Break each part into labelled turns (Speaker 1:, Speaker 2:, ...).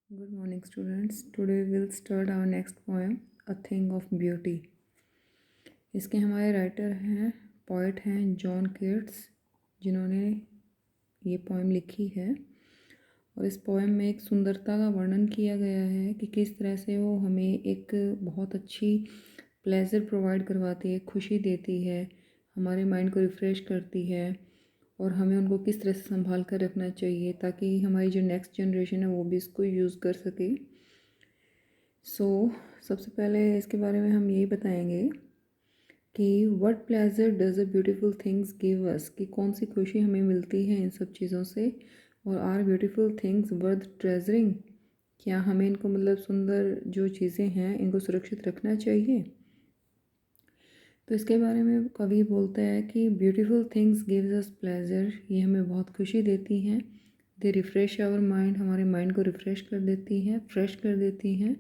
Speaker 1: Good morning, students. Today we'll start our next poem, A Thing of Beauty. इसके हमारे writer हैं, poet हैं John Keats, जिन्होंने ये पोएम लिखी है। और इस पोएम में एक सुंदरता का वर्णन किया गया है कि किस तरह से वो हमें एक बहुत अच्छी प्लेजर प्रोवाइड करवाती है, खुशी देती है, हमारे माइंड को रिफ़्रेश करती है और हमें उनको किस तरह से संभाल कर रखना चाहिए ताकि हमारी जो नेक्स्ट जनरेशन है वो भी इसको यूज़ कर सके। सबसे पहले इसके बारे में हम यही बताएंगे कि what pleasure does a beautiful things give us, कि कौन सी खुशी हमें मिलती है इन सब चीज़ों से, और आर ब्यूटीफुल थिंग्स वर्थ ट्रेजरिंग, क्या हमें इनको मतलब सुंदर जो चीज़ें हैं इनको सुरक्षित रखना चाहिए। तो इसके बारे में कवि बोलता है कि beautiful things gives us pleasure, ये हमें बहुत खुशी देती हैं। दे रिफ़्रेश आवर माइंड, हमारे माइंड को रिफ़्रेश कर देती हैं, फ्रेश कर देती हैं।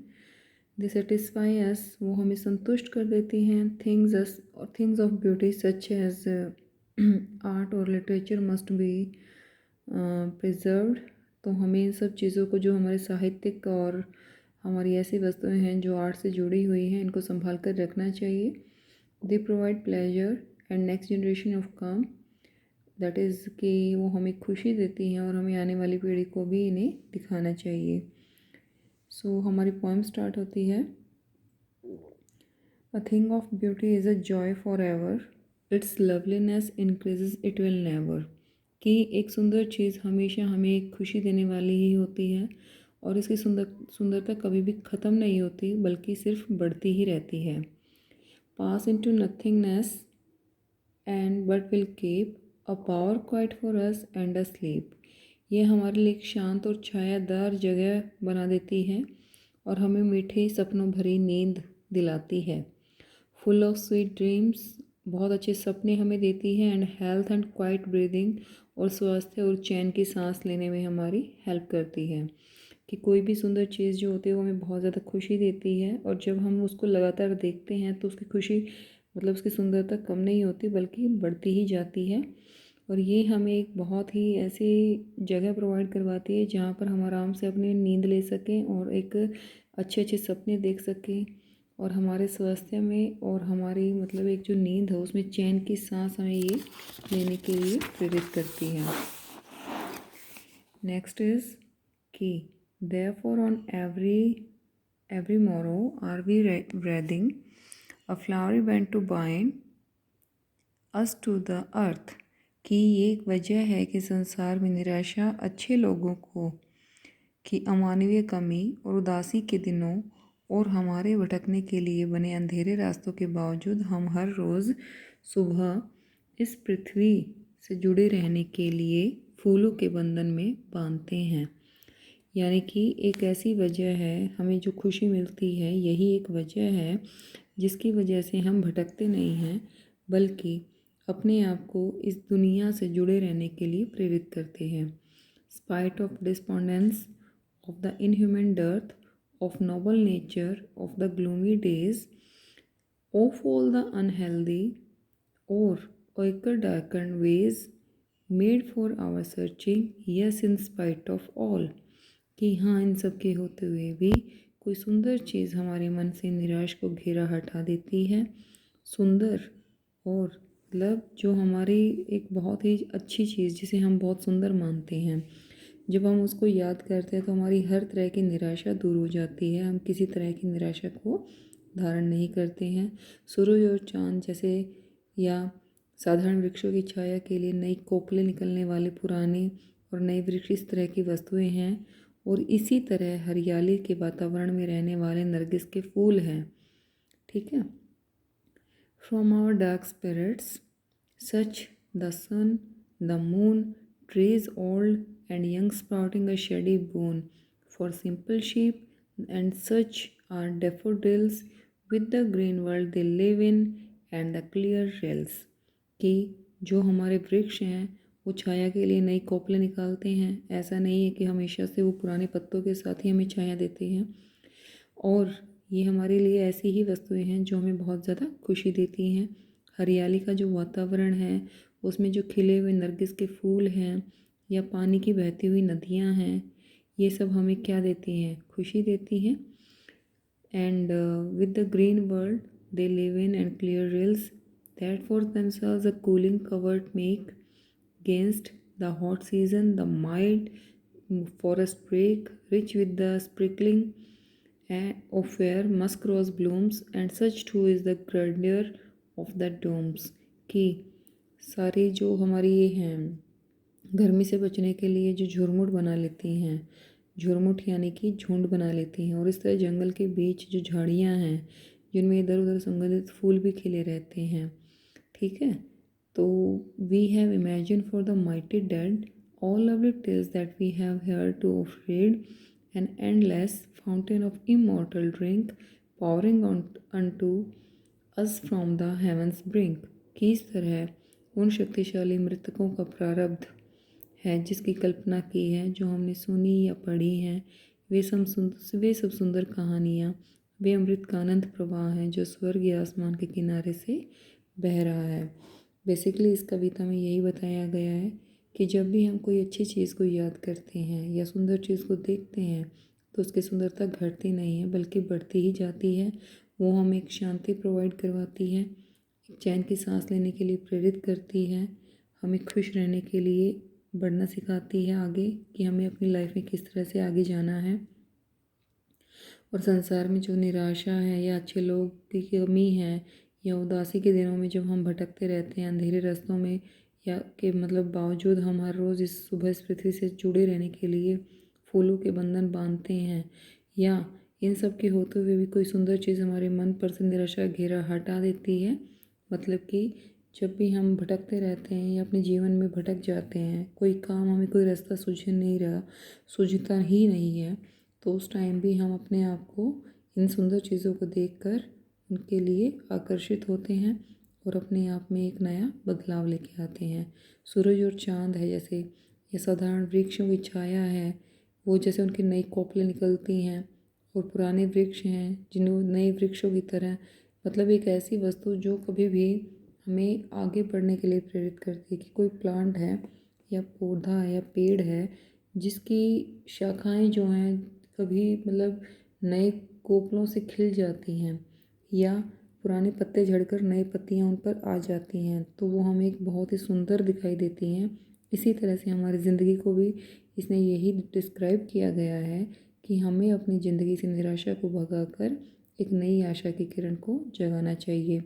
Speaker 1: दे सेटिस्फाई अस, वो हमें संतुष्ट कर देती हैं। Things of beauty such as art और लिटरेचर मस्ट बी प्रिजर्व्ड, तो हमें इन सब चीज़ों को, जो हमारे साहित्यिक और हमारी ऐसी वस्तुएं हैं जो आर्ट से जुड़ी हुई हैं, इनको संभाल कर रखना चाहिए। They provide pleasure and next generation of come, that is कि वो हमें खुशी देती हैं और हमें आने वाली पीढ़ी को भी इन्हें दिखाना चाहिए। हमारी पोएम स्टार्ट होती है। A thing of beauty is a joy for ever, it's loveliness increases it will never, कि एक सुंदर चीज़ हमेशा हमें एक खुशी देने वाली ही होती है और इसकी सुंदरता कभी भी ख़त्म नहीं होती बल्कि सिर्फ बढ़ती ही रहती है। पास into nothingness and but will keep a power quiet for us and a slip, ये हमारे लिए एक शांत और छायादार जगह बना देती है और हमें मीठे सपनों भरी नींद दिलाती है। फुल ऑफ स्वीट ड्रीम्स, बहुत अच्छे सपने हमें देती है। And health and quite breathing, और स्वास्थ्य और चैन की सांस लेने में हमारी हेल्प करती है। कि कोई भी सुंदर चीज़ जो होती है वो हमें बहुत ज़्यादा खुशी देती है और जब हम उसको लगातार देखते हैं तो उसकी खुशी मतलब उसकी सुंदरता कम नहीं होती बल्कि बढ़ती ही जाती है। और ये हमें एक बहुत ही ऐसी जगह प्रोवाइड करवाती है जहाँ पर हम आराम से अपनी नींद ले सकें और एक अच्छे अच्छे सपने देख सकें और हमारे स्वास्थ्य में और हमारी मतलब एक जो नींद है उसमें चैन की सांस हमें ये लेने के लिए प्रेरित करती है। नेक्स्ट इज कि therefore on every morrow are we breathing a flowery band to bind us to the earth, कि ये एक वजह है कि संसार में निराशा अच्छे लोगों को कि अमानवीय कमी और उदासी के दिनों और हमारे भटकने के लिए बने अंधेरे रास्तों के बावजूद हम हर रोज़ सुबह इस पृथ्वी से जुड़े रहने के लिए फूलों के बंधन में बांधते हैं। यानी कि एक ऐसी वजह है, हमें जो खुशी मिलती है यही एक वजह है जिसकी वजह से हम भटकते नहीं हैं बल्कि अपने आप को इस दुनिया से जुड़े रहने के लिए प्रेरित करते हैं। Spite of despondence of the inhuman dearth of noble nature of the gloomy days, of all the unhealthy or ochre darkened ways made for our searching, yes in spite of all, कि हाँ इन सब के होते हुए भी कोई सुंदर चीज़ हमारे मन से निराश को घेरा हटा देती है। सुंदर और मतलब जो हमारी एक बहुत ही अच्छी चीज़ जिसे हम बहुत सुंदर मानते हैं, जब हम उसको याद करते हैं तो हमारी हर तरह की निराशा दूर हो जाती है। हम किसी तरह की निराशा को धारण नहीं करते हैं। सूरज और चाँद जैसे या साधारण वृक्षों की छाया के लिए नई कोपलें निकलने वाले पुराने और नए वृक्ष इस तरह की वस्तुएं हैं और इसी तरह हरियाली के वातावरण में रहने वाले नरगिस के फूल हैं। ठीक है। From our dark spirits such the sun the moon trees old and young sprouting a shady boon for simple sheep, and such are daffodils with the green world they live in and the clear rills, कि जो हमारे वृक्ष हैं वो छाया के लिए नई कोपलें निकालते हैं। ऐसा नहीं है कि हमेशा से वो पुराने पत्तों के साथ ही हमें छाया देते हैं, और ये हमारे लिए ऐसी ही वस्तुएं हैं जो हमें बहुत ज़्यादा खुशी देती हैं। हरियाली का जो वातावरण है उसमें जो खिले हुए नरगिस के फूल हैं या पानी की बहती हुई नदियाँ हैं ये सब हमें क्या देती हैं? खुशी देती हैं। And with the green world they live in and clear rills that for themselves a cooling covert make against the hot season, the mild forest break rich with the sprinkling of fair musk rose blooms, and such too is the grandeur of the domes कि सारी जो हमारी ये हैं गर्मी से बचने के लिए जो झुरमुट बना लेती हैं, झुरमुट यानी कि झुंड बना लेती हैं, और इस तरह जंगल के बीच जो झाड़ियाँ हैं जिनमें इधर उधर सुगंधित फूल भी खिले रहते हैं, ठीक है। तो we have imagine for the mighty dead all lovely tales that we have hear to read an endless fountain of immortal drink pouring on to us from the heavens brink. किस तरह उन शक्तिशाली मृतकों का प्रारब्ध है जिसकी कल्पना की है, जो हमने सुनी या पढ़ी हैं, वे सब सुंदर कहानियाँ, वे अमृत का अनंत प्रवाह हैं जो स्वर्ग या आसमान के किनारे से बह रहा है। बेसिकली इस कविता में यही बताया गया है कि जब भी हम कोई अच्छी चीज़ को याद करते हैं या सुंदर चीज़ को देखते हैं तो उसकी सुंदरता घटती नहीं है बल्कि बढ़ती ही जाती है। वो हमें एक शांति प्रोवाइड करवाती है, एक चैन की सांस लेने के लिए प्रेरित करती है, हमें खुश रहने के लिए बढ़ना सिखाती है आगे, कि हमें अपनी लाइफ में किस तरह से आगे जाना है। और संसार में जो निराशा है या अच्छे लोग की कमी है या उदासी के दिनों में जब हम भटकते रहते हैं अंधेरे रास्तों में, या के मतलब बावजूद हम हर रोज़ इस सुबह इस पृथ्वी से जुड़े रहने के लिए फूलों के बंधन बांधते हैं, या इन सब के होते हुए भी कोई सुंदर चीज़ हमारे मन पर से निराशा घेरा हटा देती है। मतलब कि जब भी हम भटकते रहते हैं या अपने जीवन में भटक जाते हैं, कोई काम हमें कोई रास्ता सूझता ही नहीं है, तो उस टाइम भी हम अपने आप को इन सुंदर चीज़ों को देखकर उनके लिए आकर्षित होते हैं और अपने आप में एक नया बदलाव लेके आते हैं। सूरज और चाँद है जैसे, या साधारण वृक्षों की छाया है, वो जैसे उनकी नई कोपलें निकलती हैं, और पुराने वृक्ष हैं जिन्हें नए वृक्षों की तरह, मतलब एक ऐसी वस्तु जो कभी भी हमें आगे बढ़ने के लिए प्रेरित करती है, कि कोई प्लांट है या पौधा या पेड़ है जिसकी शाखाएं जो हैं कभी मतलब नए कोपलों से खिल जाती हैं, या पुराने पत्ते झड़कर नए पत्तियां उन पर आ जाती हैं, तो वो हमें एक बहुत ही सुंदर दिखाई देती हैं। इसी तरह से हमारी ज़िंदगी को भी इसने यही डिस्क्राइब किया गया है कि हमें अपनी ज़िंदगी से निराशा को भगाकर एक नई आशा की किरण को जगाना चाहिए।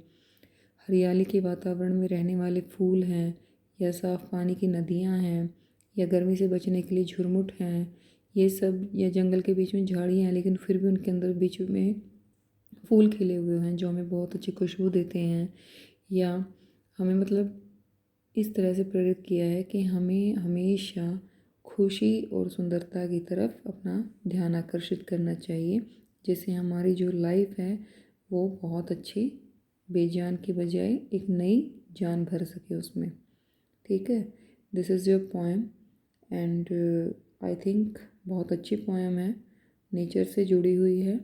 Speaker 1: हरियाली के वातावरण में रहने वाले फूल हैं, या साफ़ पानी की नदियाँ हैं, या गर्मी से बचने के लिए झुरमुट हैं, ये सब, या जंगल के बीच में झाड़ियाँ हैं लेकिन फिर भी उनके अंदर बीच में फूल खिले हुए हैं जो हमें बहुत अच्छी खुशबू देते हैं, या हमें मतलब इस तरह से प्रेरित किया है कि हमें हमेशा खुशी और सुंदरता की तरफ अपना ध्यान आकर्षित करना चाहिए, जिससे हमारी जो लाइफ है वो बहुत अच्छी, बेजान की बजाय एक नई जान भर सके उसमें। ठीक है, this is your poem, and I think बहुत अच्छी पोएम है, नेचर से जुड़ी हुई है,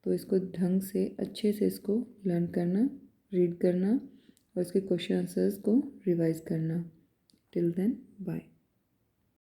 Speaker 1: तो इसको ढंग से अच्छे से इसको लर्न करना, रीड करना, और इसके क्वेश्चन आंसर्स को रिवाइज करना। Till then bye.